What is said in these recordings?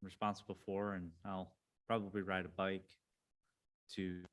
responsible for, and I'll probably ride a bike to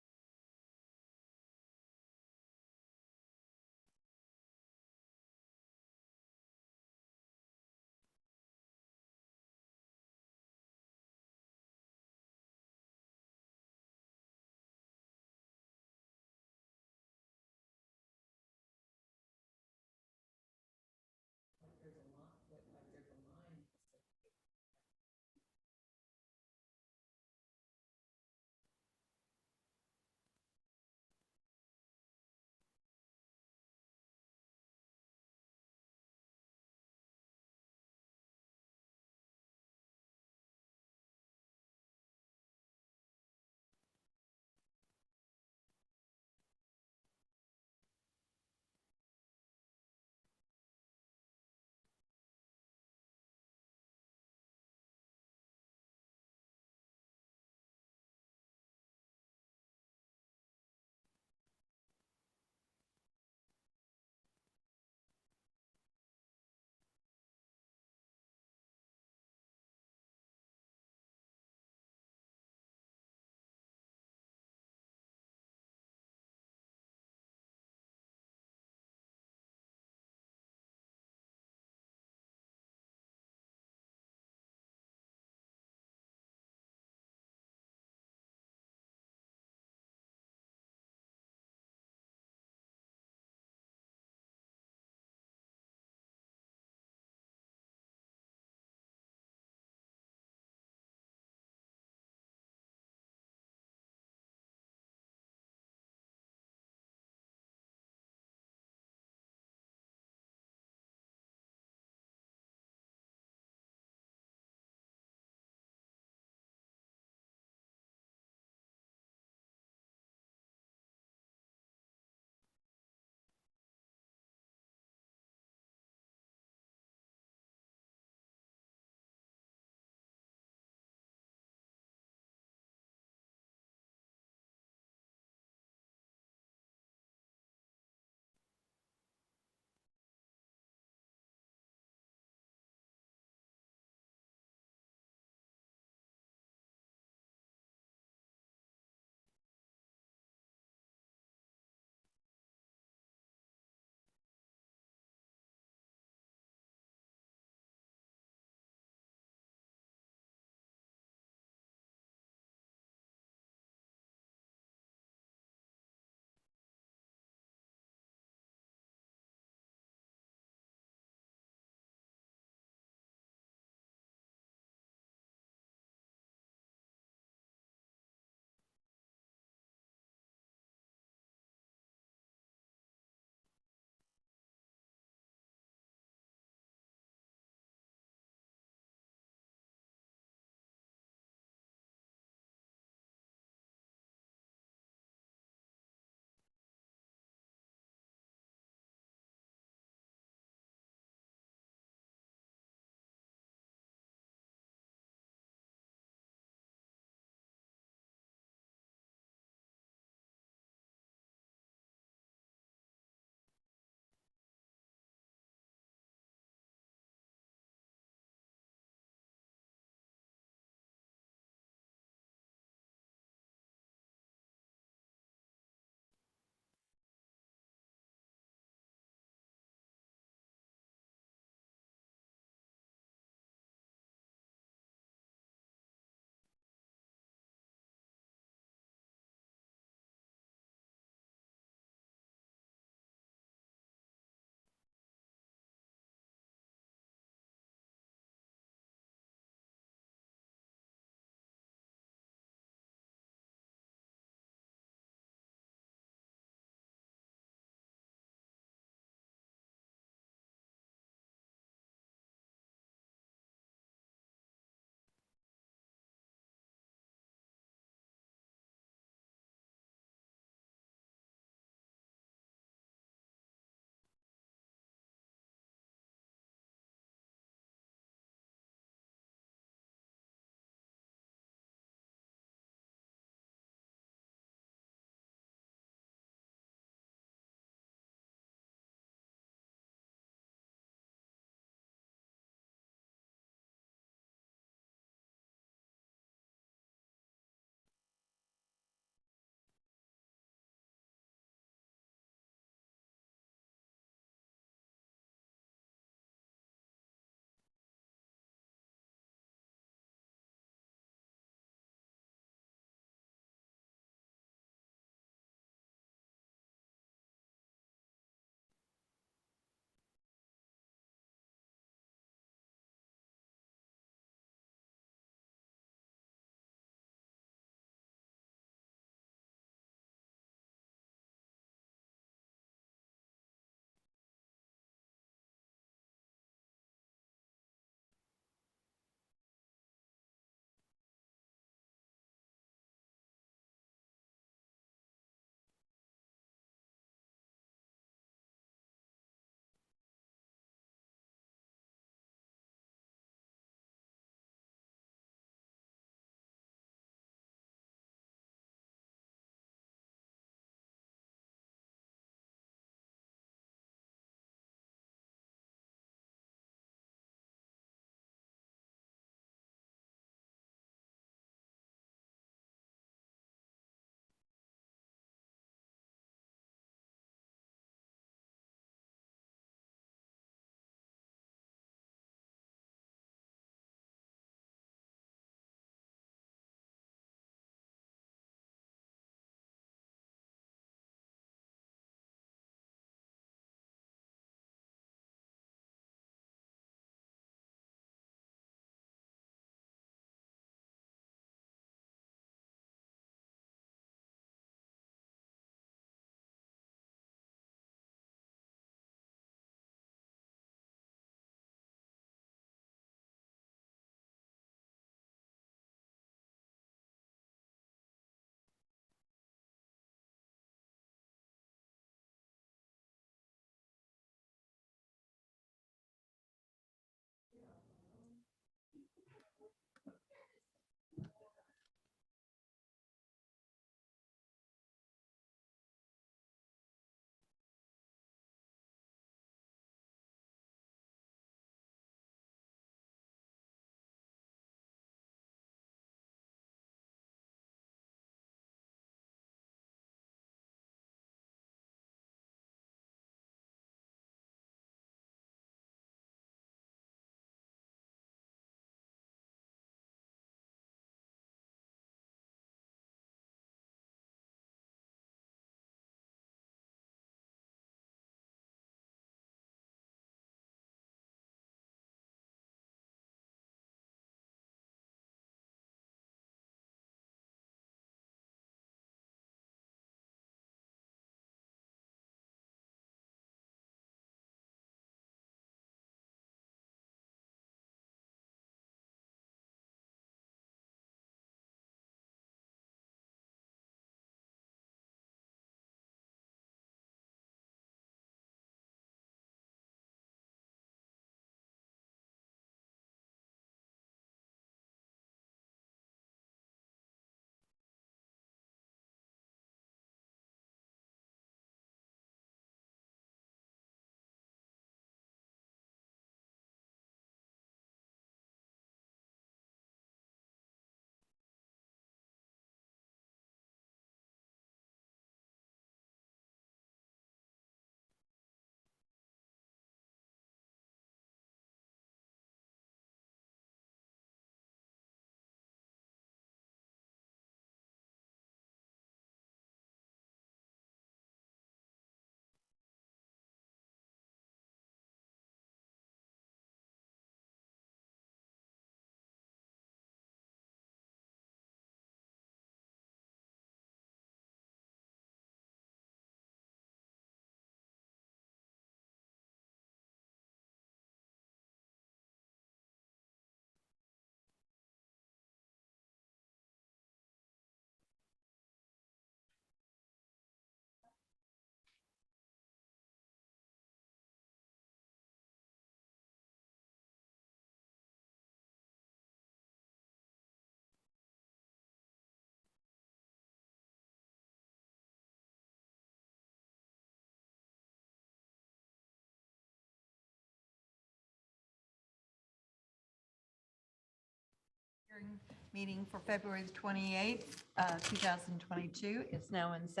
meeting for February the 28th, 2022 is now in session.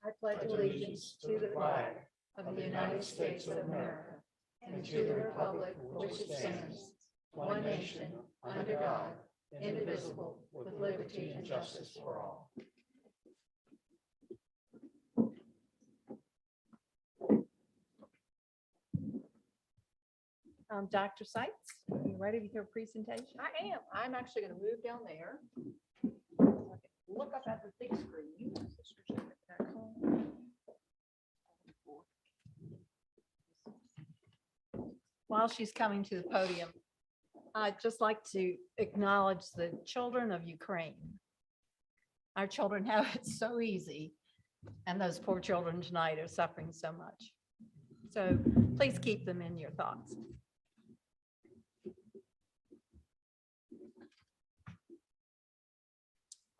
I pledge allegiance to the flag of the United States of America and to the republic for which it stands, one nation, under God, indivisible, with liberty and justice for all. Dr. Seitz, are you ready with your presentation? I am. I'm actually going to move down there. So I can look up at the big screen. While she's coming to the podium, I'd just like to acknowledge the children of Ukraine. Our children have it so easy, and those poor children tonight are suffering so much. So please keep them in your thoughts.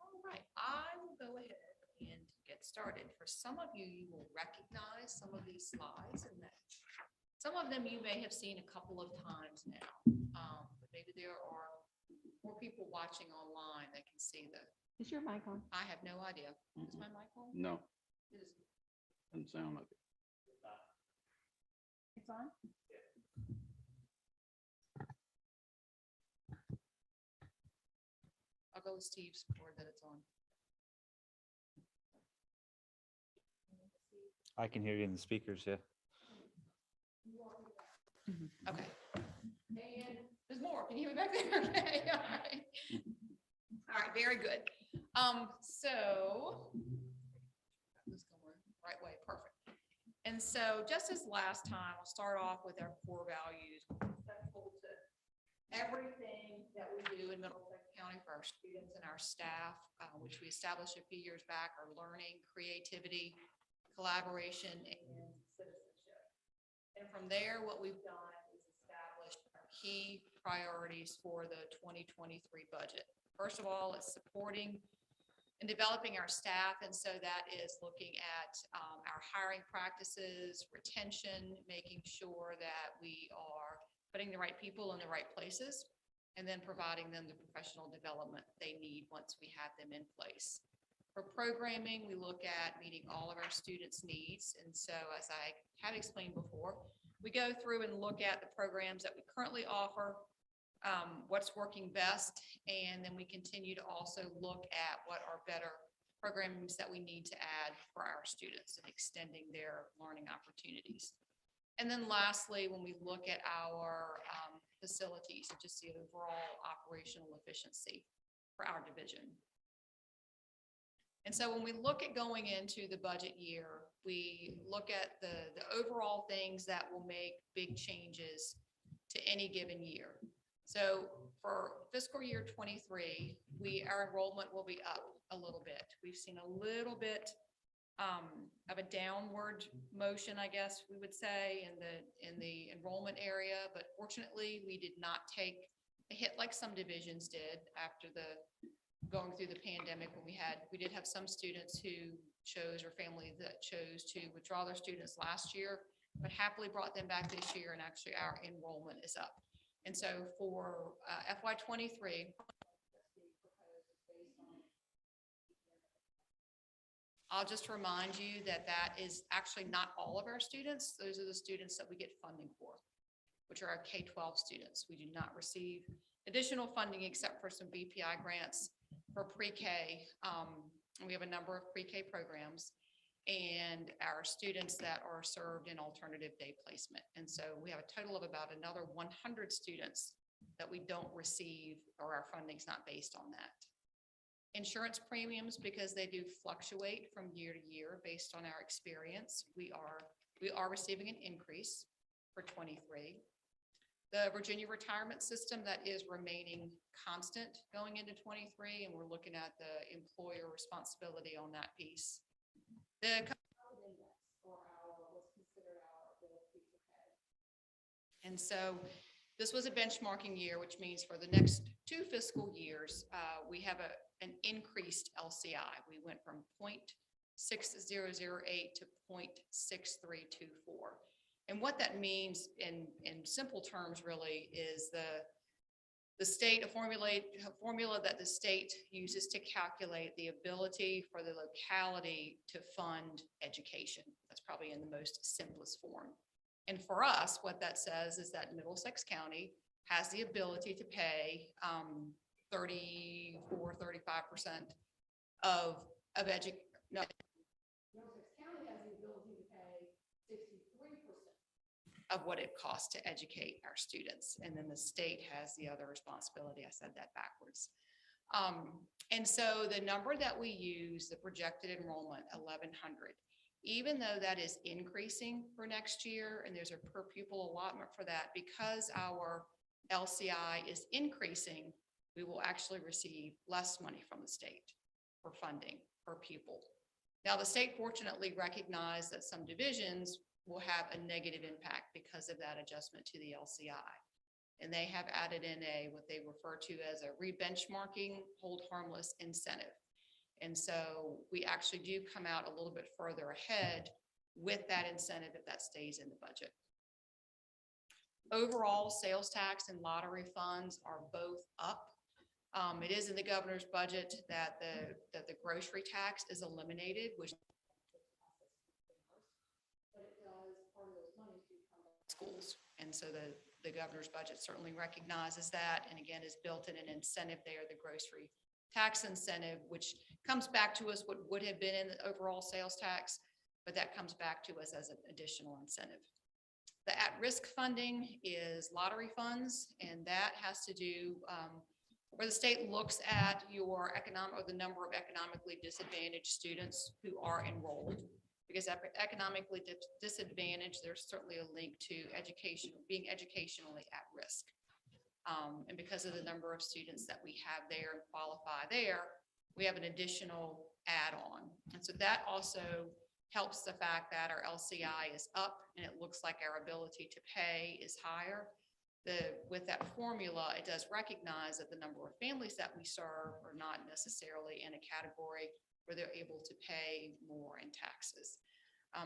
All right, I will go ahead and get started. For some of you, you will recognize some of these slides, and that some of them you may have seen a couple of times now. But maybe there are more people watching online that can see the. Is your mic on? I have no idea. Is my mic on? No, It is. doesn't sound like it. It's on? I'll go with Steve's word that it's on. I can hear you in the speakers, yeah. Okay. And there's more. Can you hear me back there? Okay. All right. All right. Very good. So this going the right way. Perfect. And so just as last time, I'll start off with our core values. Respectful to everything that we do in Middlesex County for our students and our staff, which we established a few years back, are learning, creativity, collaboration, and citizenship. And from there, what we've done is established our key priorities for the 2023 budget. First of all, it's supporting and developing our staff. And so that is looking at our hiring practices, retention, making sure that we are putting the right people in the right places, and then providing them the professional development they need once we have them in place. For programming, we look at meeting all of our students' needs. And so as I have explained before, we go through and look at the programs that we currently offer, what's working best, and then we continue to also look at what are better programs that we need to add for our students and extending their learning opportunities. And then lastly, when we look at our facilities, just the overall operational efficiency for our division. And so when we look at going into the budget year, we look at the overall things that will make big changes to any given year. So for fiscal year 23, our enrollment will be up a little bit. We've seen a little bit of a downward motion, I guess we would say, in the enrollment area, but fortunately we did not take a hit like some divisions did after going through the pandemic, when we did have some students who chose, or families that chose to withdraw their students last year, but happily brought them back this year, and actually our enrollment is up. And so for FY23, I'll just remind you that that is actually not all of our students. Those are the students that we get funding for, which are our K-12 students. We do not receive additional funding except for some BPI grants for pre-K. We have a number of pre-K programs, and our students that are served in alternative day placement. And so we have a total of about another 100 students that we don't receive, or our funding's not based on that. Insurance premiums, because they do fluctuate from year to year based on our experience, we are receiving an increase for 23. The Virginia retirement system, that is remaining constant going into 23, and we're looking at the employer responsibility on that piece. The competitive index for what's considered our ability to pay. And so this was a benchmarking year, which means for the next 2 fiscal years, we have an increased LCI. We went from 0.6008 to 0.6324. And what that means in simple terms really is the state, a formula that the state uses to calculate the ability for the locality to fund education. That's probably in the most simplest form. And for us, what that says is that Middlesex County has the ability to pay 35% of Middlesex County has the ability to pay 63% of what it costs to educate our students. And then the state has the other responsibility. I said that backwards. And so the number that we use, the projected enrollment, 1,100, even though that is increasing for next year, and there's a per pupil allotment for that, because our LCI is increasing, we will actually receive less money from the state for funding per pupil. Now, the state fortunately recognized that some divisions will have a negative impact because of that adjustment to the LCI. And they have added in what they refer to as a re-benchmarking hold harmless incentive. And so we actually do come out a little bit further ahead with that incentive if that stays in the budget. Overall, sales tax and lottery funds are both up. It is in the governor's budget that the grocery tax is eliminated, which but it does, part of those monies do come back to schools. And so the governor's budget certainly recognizes that, and again, is built in an incentive there, the grocery tax incentive, which comes back to us what would have been in the overall sales tax, but that comes back to us as an additional incentive. The at-risk funding is lottery funds, and that has to do where the state looks at your the number of economically disadvantaged students who are enrolled. Because economically disadvantaged, there's certainly a link to education, being educationally at risk. And because of the number of students that we have there and qualify there, we have an additional add-on. And so that also helps the fact that our LCI is up and it looks like our ability to pay is higher. With that formula, it does recognize that the number of families that we serve are not necessarily in a category where they're able to pay more in taxes.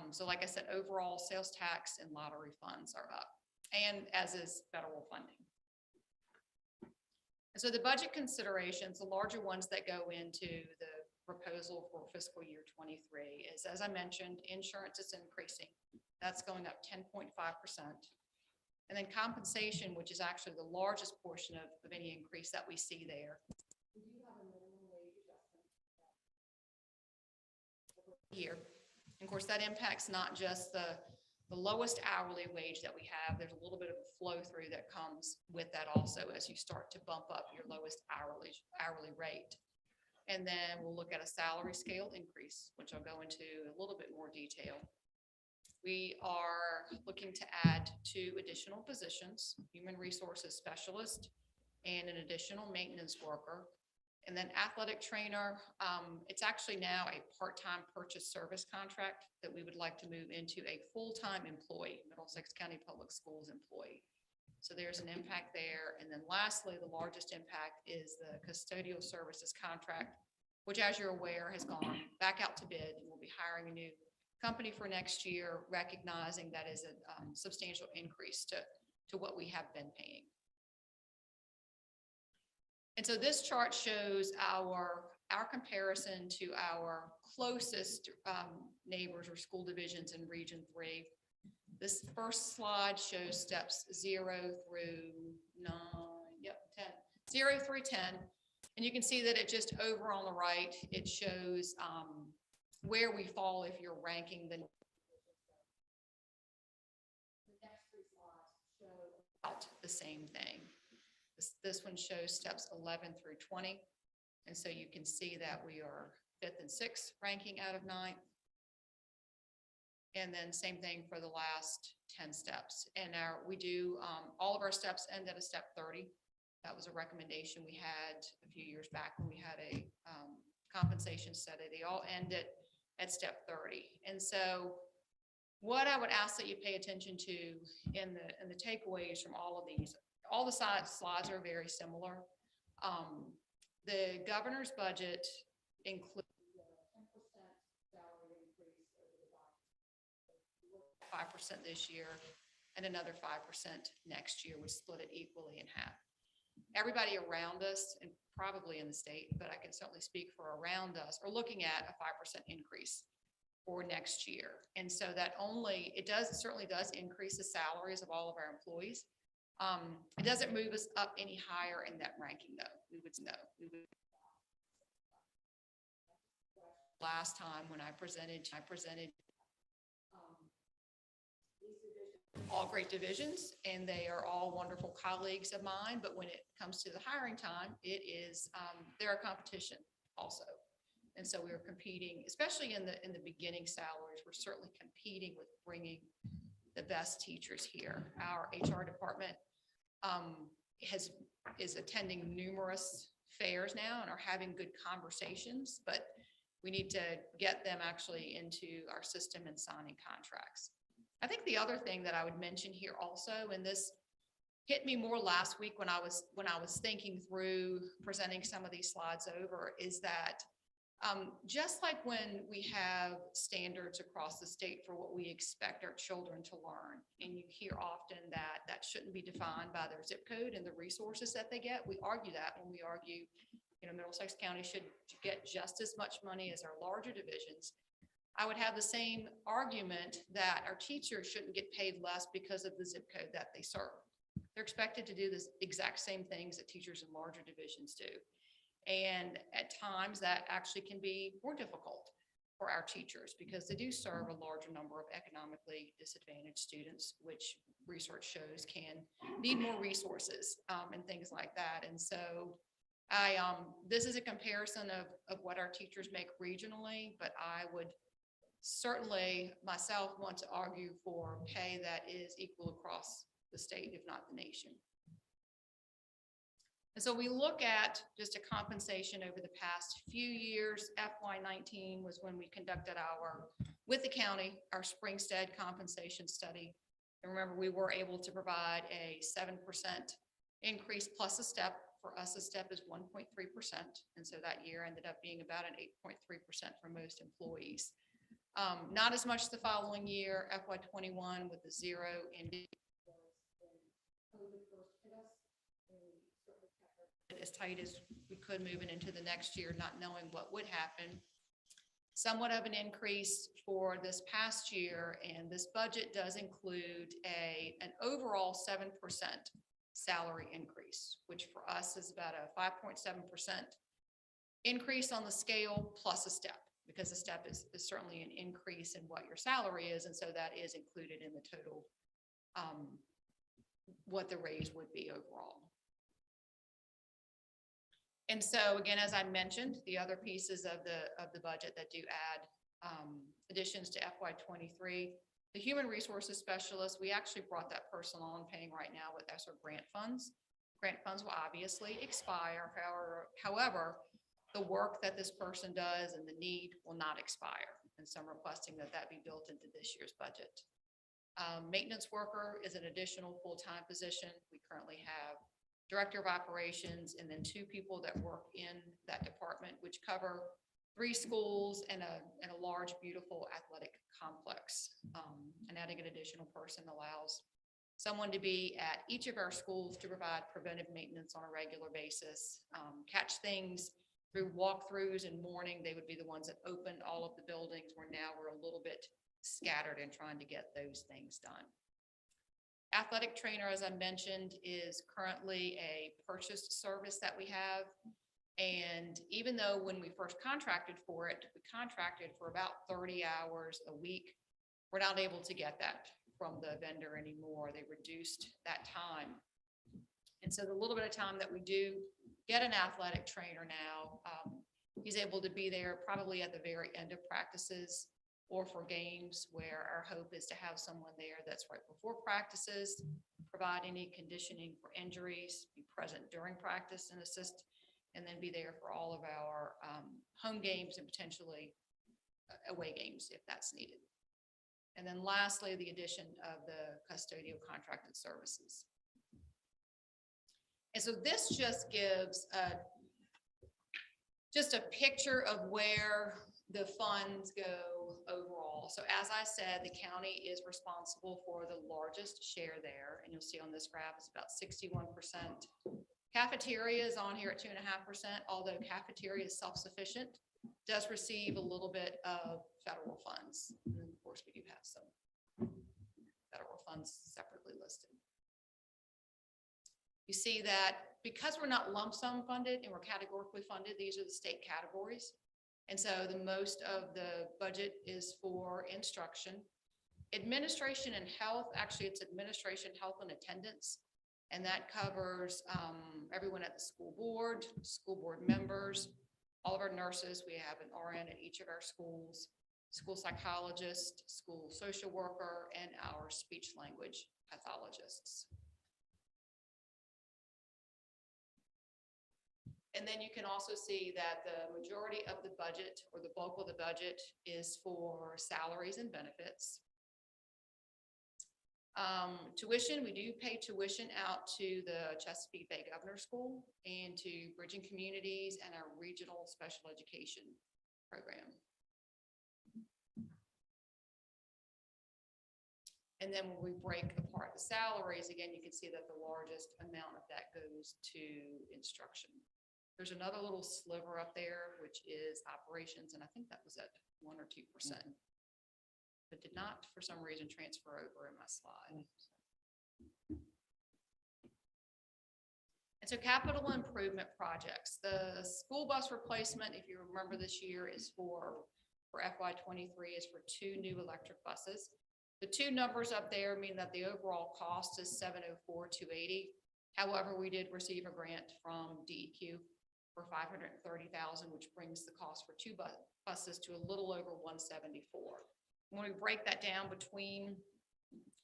So like I said, overall sales tax and lottery funds are up, and as is federal funding. And so the budget considerations, the larger ones that go into the proposal for fiscal year 23 is, as I mentioned, insurance is increasing. That's going up 10.5%. And then compensation, which is actually the largest portion of any increase that we see there. We do have a minimum wage adjustment here. And of course, that impacts not just the lowest hourly wage that we have. There's a little bit of a flow through that comes with that also as you start to bump up your lowest hourly rate. And then we'll look at a salary scale increase, which I'll go into a little bit more detail. We are looking to add 2 additional positions, human resources specialist and an additional maintenance worker. And then athletic trainer, it's actually now a part-time purchase service contract that we would like to move into a full-time employee, Middlesex County Public Schools employee. So there's an impact there. And then lastly, the largest impact is the custodial services contract, which, as you're aware, has gone back out to bid, and we'll be hiring a new company for next year, recognizing that is a substantial increase to what we have been paying. And so this chart shows our comparison to our closest neighbors or school divisions in Region 3. This first slide shows steps 0 through 10, 0 through 10. And you can see that it just over on the right, it shows where we fall if you're ranking the next 3 slides show about the same thing. This one shows steps 11 through 20. And so you can see that we are 5th and 6th ranking out of 9th. And then same thing for the last 10 steps. And we do, all of our steps end at a step 30. That was a recommendation we had a few years back when we had a compensation study. They all ended at step 30. And so what I would ask that you pay attention to in the takeaways from all of these, all the slides are very similar. The governor's budget includes a 10% salary 5% this year and another 5% next year. We split it equally in half. Everybody around us, and probably in the state, but I can certainly speak for around us, are looking at a 5% increase for next year. And so that certainly does increase the salaries of all of our employees. It doesn't move us up any higher in that ranking, though. We would know. Last time when I presented all great divisions, and they are all wonderful colleagues of mine. But when it comes to the hiring time, they're a competition also. And so we were competing, especially in the beginning salaries. We're certainly competing with bringing the best teachers here. Our HR department is attending numerous fairs now and are having good conversations, but we need to get them actually into our system and signing contracts. I think the other thing that I would mention here also, and this hit me more last week when I was thinking through presenting some of these slides over, is that just like when we have standards across the state for what we expect our children to learn, and you hear often that that shouldn't be defined by their zip code and the resources that they get, we argue that when we argue, Middlesex County should get just as much money as our larger divisions. I would have the same argument that our teachers shouldn't get paid less because of the zip code that they serve. They're expected to do the exact same things that teachers in larger divisions do. And at times that actually can be more difficult for our teachers because they do serve a larger number of economically disadvantaged students, which research shows can need more resources and things like that. And so this is a comparison of what our teachers make regionally, but I would certainly myself want to argue for pay that is equal across the state, if not the nation. And so we look at just a compensation over the past few years. FY19 was when we conducted with the county, our Springstead compensation study. And remember, we were able to provide a 7% increase plus a step. For us, a step is 1.3%. And so that year ended up being about an 8.3% for most employees. Not as much the following year, FY21 with the zero and as tight as we could moving into the next year, not knowing what would happen. Somewhat of an increase for this past year, and this budget does include an overall 7% salary increase, which for us is about a 5.7% increase on the scale plus a step, because a step is certainly an increase in what your salary is, and so that is included in the total what the raise would be overall. And so again, as I mentioned, the other pieces of the budget that do add additions to FY23, the human resources specialist, we actually brought that person on paying right now with ESSER grant funds. Grant funds will obviously expire. However, the work that this person does and the need will not expire. And so I'm requesting that be built into this year's budget. Maintenance worker is an additional full-time position. We currently have director of operations and then 2 people that work in that department, which cover 3 schools and a large, beautiful athletic complex. And adding an additional person allows someone to be at each of our schools to provide preventive maintenance on a regular basis, catch things through walkthroughs and morning. They would be the ones that opened all of the buildings, where now we're a little bit scattered in trying to get those things done. Athletic trainer, as I mentioned, is currently a purchased service that we have. And even though when we first contracted for it, we contracted for about 30 hours a week, we're not able to get that from the vendor anymore. They reduced that time. And so the little bit of time that we do get an athletic trainer now, he's able to be there probably at the very end of practices or for games, where our hope is to have someone there that's right before practices, provide any conditioning for injuries, be present during practice and assist, and then be there for all of our home games and potentially away games if that's needed. And then lastly, the addition of the custodial contracted services. And so this just gives just a picture of where the funds go overall. So as I said, the county is responsible for the largest share there, and you'll see on this graph, it's about 61%. Cafeteria is on here at 2.5%, although cafeteria is self-sufficient, does receive a little bit of federal funds. And then, of course, we do have some federal funds separately listed. You see that because we're not lump sum funded and we're categorically funded, these are the state categories. And so the most of the budget is for instruction. Administration and health, actually it's administration, health, and attendance. And that covers everyone at the school board members, all of our nurses. We have an RN at each of our schools, school psychologist, school social worker, and our speech language pathologists. And then you can also see that the majority of the budget, or the bulk of the budget, is for salaries and benefits. Tuition, we do pay tuition out to the Chesapeake Bay Governor's School and to Bridging Communities and our regional special education program. And then when we break apart the salaries, again, you can see that the largest amount of that goes to instruction. There's another little sliver up there, which is operations, and I think that was at 1 or 2%, but did not, for some reason, transfer over in my slide. And so capital improvement projects. The school bus replacement, if you remember this year, is for FY23 is for 2 new electric buses. The 2 numbers up there mean that the overall cost is $704,280. However, we did receive a grant from DEQ for $530,000, which brings the cost for 2 buses to a little over $174,000. When we break that down between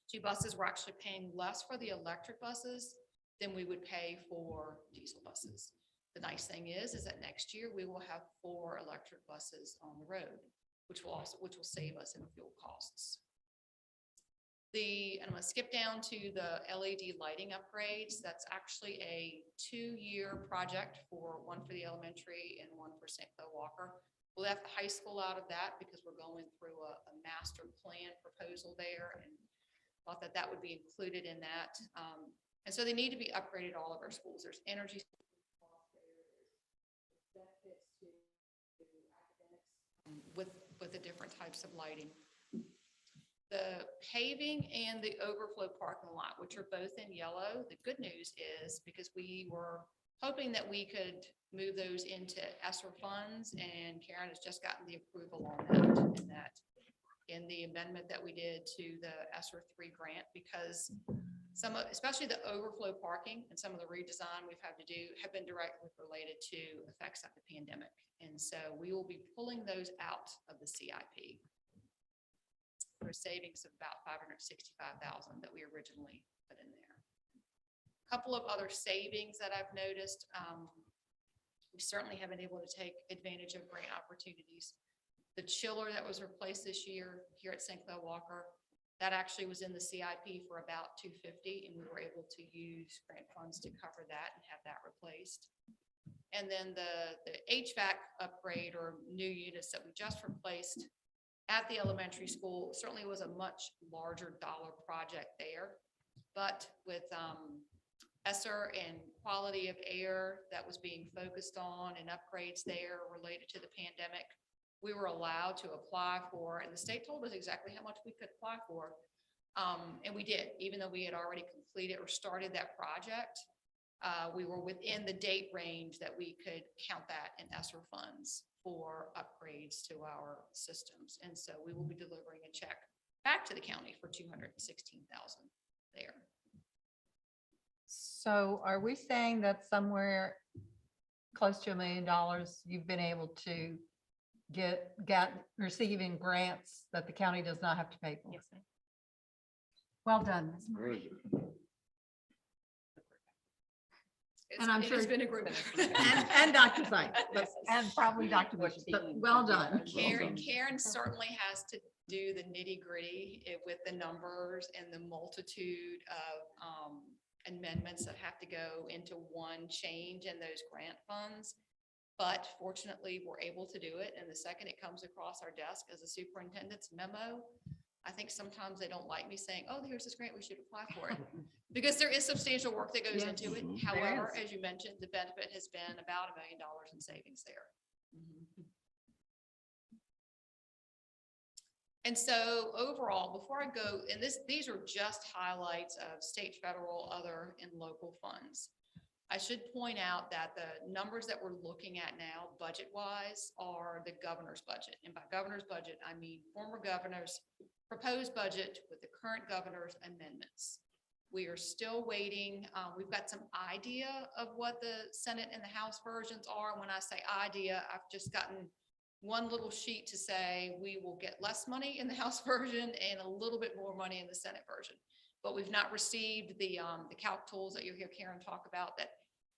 2 buses, we're actually paying less for the electric buses than we would pay for diesel buses. The nice thing is that next year we will have 4 electric buses on the road, which will save us in fuel costs. I'm going to skip down to the LED lighting upgrades. That's actually a 2-year project, one for the elementary and one for St. Clair Walker. We left the high school out of that because we're going through a master plan proposal there, and thought that would be included in that. And so they need to be upgraded all of our schools. There's energy benefits to academics with the different types of lighting. The paving and the overflow parking lot, which are both in yellow. The good news is, because we were hoping that we could move those into ESSER funds, and Karen has just gotten the approval on that, in the amendment that we did to the ESSER 3 grant, because especially the overflow parking and some of the redesign we've had to do have been directly related to effects of the pandemic. And so we will be pulling those out of the CIP. For savings of about $565,000 that we originally put in there. A couple of other savings that I've noticed. We certainly have been able to take advantage of grant opportunities. The chiller that was replaced this year here at St. Clair Walker, that actually was in the CIP for about $250,000, and we were able to use grant funds to cover that and have that replaced. And then the HVAC upgrade, or new units that we just replaced at the elementary school, certainly was a much larger dollar project there, but with ESSER and quality of air that was being focused on, and upgrades there related to the pandemic, we were allowed to apply for, and the state told us exactly how much we could apply for, and we did. Even though we had already completed or started that project, we were within the date range that we could count that in ESSER funds for upgrades to our systems. And so we will be delivering a check back to the county for $216,000 there. So are we saying that somewhere close to $1 million you've been able to get receiving grants that the county does not have to pay for? Yes, ma'am. Well done, Ms. Marie. And I'm sure it's been a group effort. And Dr. Sykes, and probably Dr. Bush, but well done. Karen certainly has to do the nitty gritty with the numbers and the multitude of amendments that have to go into one change in those grant funds. But fortunately, we're able to do it. And the second it comes across our desk as a superintendent's memo, I think sometimes they don't like me saying, oh, here's this grant, we should apply for it. Because there is substantial work that goes into it. Yes, However, is. as you mentioned, the benefit has been about $1 million in savings there. And so overall, before I go, and these are just highlights of state, federal, other, and local funds. I should point out that the numbers that we're looking at now, budget-wise, are the governor's budget. And by governor's budget, I mean former governor's proposed budget with the current governor's amendments. We are still waiting. We've got some idea of what the Senate and the House versions are. When I say idea, I've just gotten one little sheet to say we will get less money in the House version and a little bit more money in the Senate version. But we've not received the calc tools that you'll hear Karen talk about that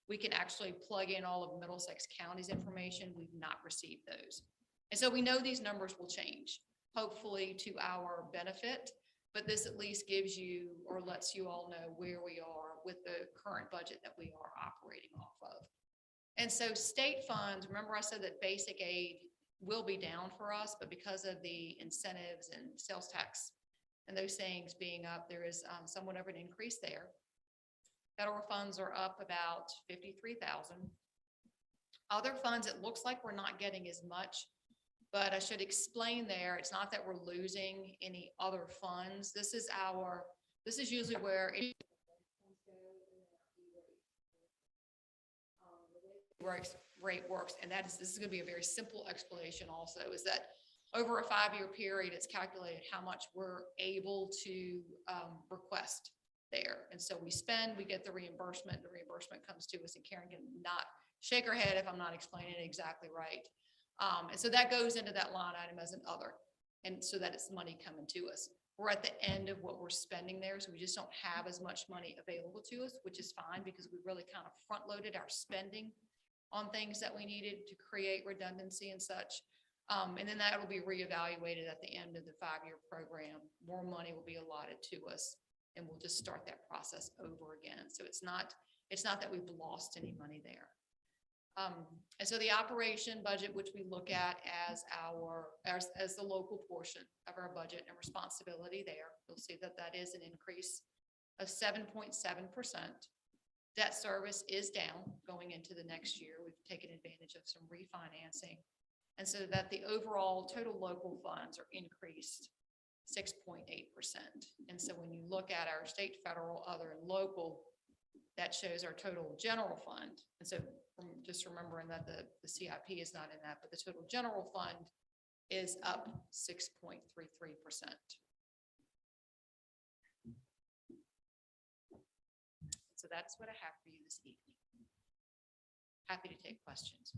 we can actually plug in all of Middlesex County's information. We've not received those. And so we know these numbers will change, hopefully to our benefit, but this at least gives you or lets you all know where we are with the current budget that we are operating off of. And so state funds, remember I said that basic aid will be down for us, but because of the incentives and sales tax and those things being up, there is somewhat of an increase there. Federal funds are up about 53,000. Other funds, it looks like we're not getting as much, but I should explain there, it's not that we're losing any other funds. This is usually where it rate works, and this is going to be a very simple explanation also, is that over a 5-year period, it's calculated how much we're able to request there. And so we spend, we get the reimbursement comes to us, and Karen can not shake her head if I'm not explaining it exactly right. And so that goes into that line item as an other, and so that it's money coming to us. We're at the end of what we're spending there, so we just don't have as much money available to us, which is fine because we really kind of front loaded our spending on things that we needed to create redundancy and such. And then that will be reevaluated at the end of the 5-year program. More money will be allotted to us, and we'll just start that process over again. So it's not that we've lost any money there. And so the operation budget, which we look at as the local portion of our budget and responsibility there, you'll see that that is an increase of 7.7%. Debt service is down going into the next year. We've taken advantage of some refinancing. And so that the overall total local funds are increased 6.8%. And so when you look at our state, federal, other, and local, that shows our total general fund. And so just remembering that the CIP is not in that, but the total general fund is up 6.33%. So that's what I have for you this evening. Happy to take questions.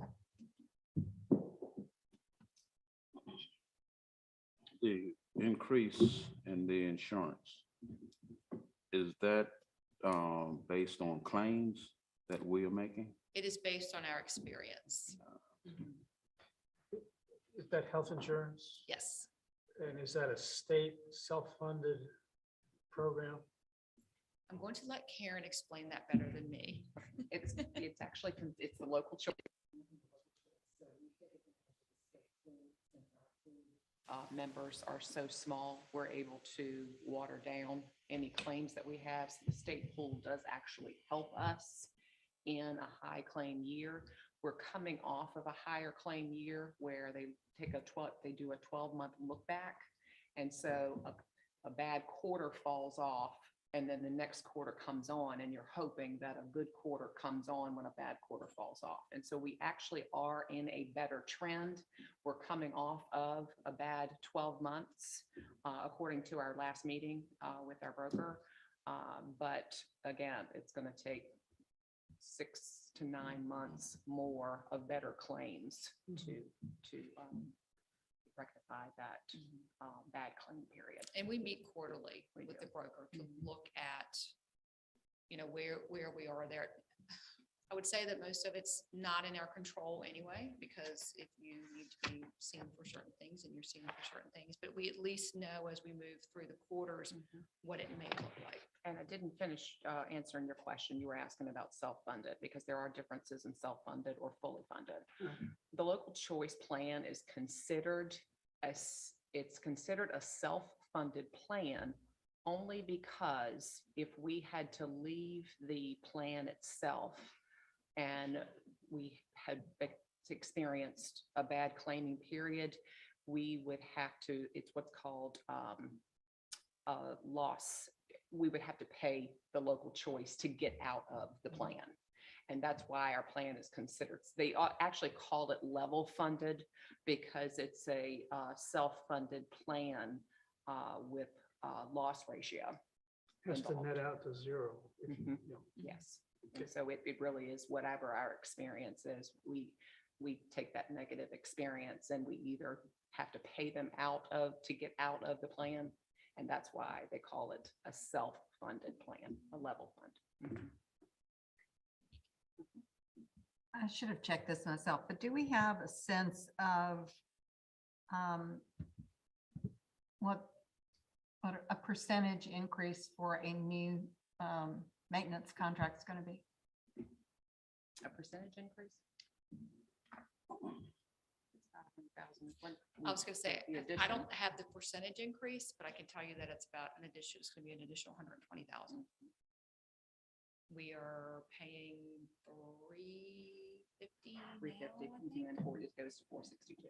The increase in the insurance, is that based on claims that we are making? It is based on our experience. Is that health insurance? Yes. And is that a state self-funded program? I'm going to let Karen explain that better than me. It's actually, it's the local choice. Members are so small, we're able to water down any claims that we have. So the state pool does actually help us in a high claim year. We're coming off of a higher claim year where they do a 12-month look back. And so a bad quarter falls off, and then the next quarter comes on, and you're hoping that a good quarter comes on when a bad quarter falls off. And so we actually are in a better trend. We're coming off of a bad 12 months, according to our last meeting with our broker. But again, it's going to take 6 to 9 months more of better claims to rectify that bad claim period. And we meet quarterly with the broker to look at, where we are there. I would say that most of it's not in our control anyway, because if you need to be seen for certain things and you're seen for certain things, but we at least know as we move through the quarters, what it may look like. And I didn't finish answering your question. You were asking about self-funded, because there are differences in self-funded or fully funded. The local choice plan is considered it's considered a self-funded plan only because if we had to leave the plan itself and we had experienced a bad claiming period, we would have to, it's what's called loss. We would have to pay the local choice to get out of the plan. And that's why our plan is considered, they actually call it level funded, because it's a self-funded plan with loss ratio. Has to involved. net out to zero. If you- Mhm. you know. Yes. And so it really is whatever our experience is. We take that negative experience and we either have to pay them to get out of the plan. And that's why they call it a self-funded plan, a level fund. Mhm. I should have checked this myself, but do we have a sense of what a percentage increase for a new maintenance contract is going to be? A percentage increase? It's about 100,000. I was gonna say, The I addition. don't have the percentage increase, but I can tell you that it's about an addition, it's gonna be an additional 120,000. We are paying 350 now, 350, I think. and then 40 goes to 462.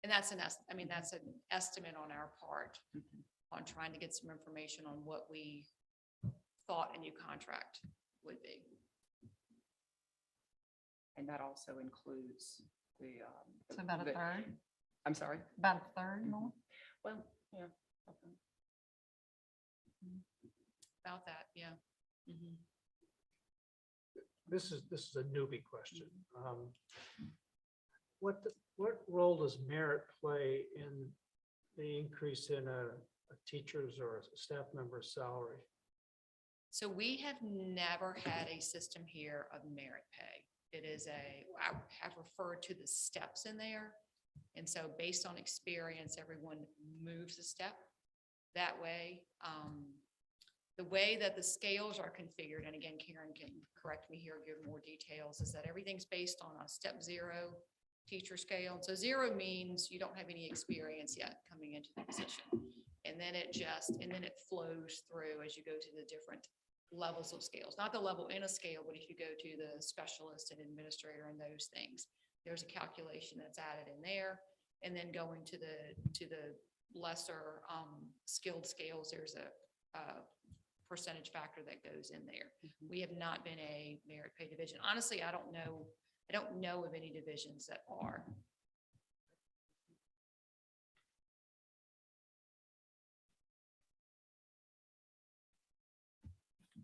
And that's I mean, that's an estimate on our part Mhm. on trying to get some information on what we thought a new contract would be. And that also includes the. So about a the- third, I'm sorry? about a third more? Well, yeah. Okay. About that, yeah. Mhm. This is a newbie question. What role does merit play in the increase in a teacher's or a staff member's salary? So we have never had a system here of merit pay. It is I have referred to the steps in there. And so based on experience, everyone moves a step that way. The way that the scales are configured, and again, Karen can correct me here, give more details, is that everything's based on a step 0 teacher scale. And so 0 means you don't have any experience yet coming into the position. And then it flows through as you go to the different levels of scales, not the level in a scale, but if you go to the specialist and administrator and those things, there's a calculation that's added in there. And then going to the lesser skilled scales, there's a percentage factor that goes in there. We have not been a merit pay division. Honestly, I don't know of any divisions that are.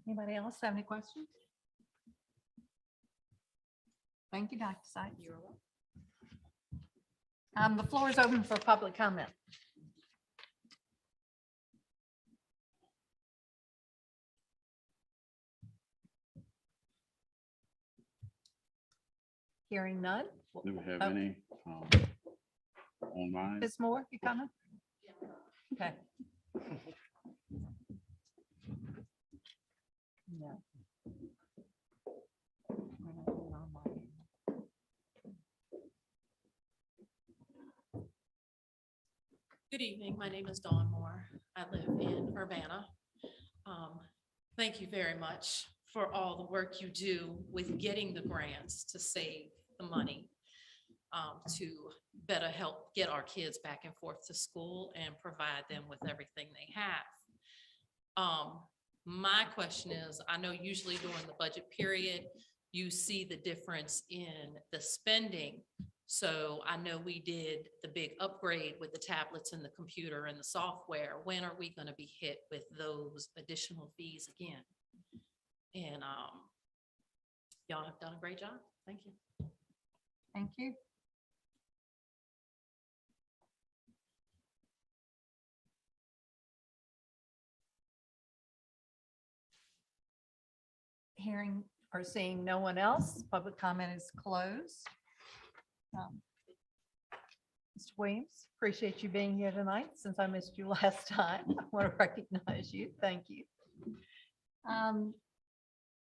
Anybody else have any questions? Thank you, Dr. Sykes. You're welcome. The floor is open for public comment. Hearing none. Do we have Oh. any online? Ms. Moore, you coming? Okay. No. Good evening. My name is Dawn Moore. I live in Urbana. Thank you very much for all the work you do with getting the grants to save the money to better help get our kids back and forth to school and provide them with everything they have. My question is, I know usually during the budget period, you see the difference in the spending. So I know we did the big upgrade with the tablets and the computer and the software. When are we going to be hit with those additional fees again? And y'all have done a great job. Thank you. Thank you. Hearing or seeing no one else, public comment is closed. Mr. Williams, appreciate you being here tonight since I missed you last time. I want to recognize you. Thank you.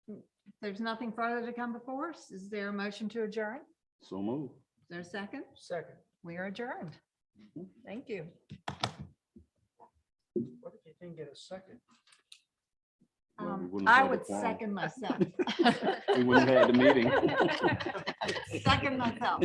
If there's nothing further to come before us, is there a motion to adjourn? So move. Is there a second? Second, We are adjourned. Thank you. what if you didn't get a second? Well, we wouldn't have I had the would quorum. second myself. We wouldn't have had the meeting. Second myself.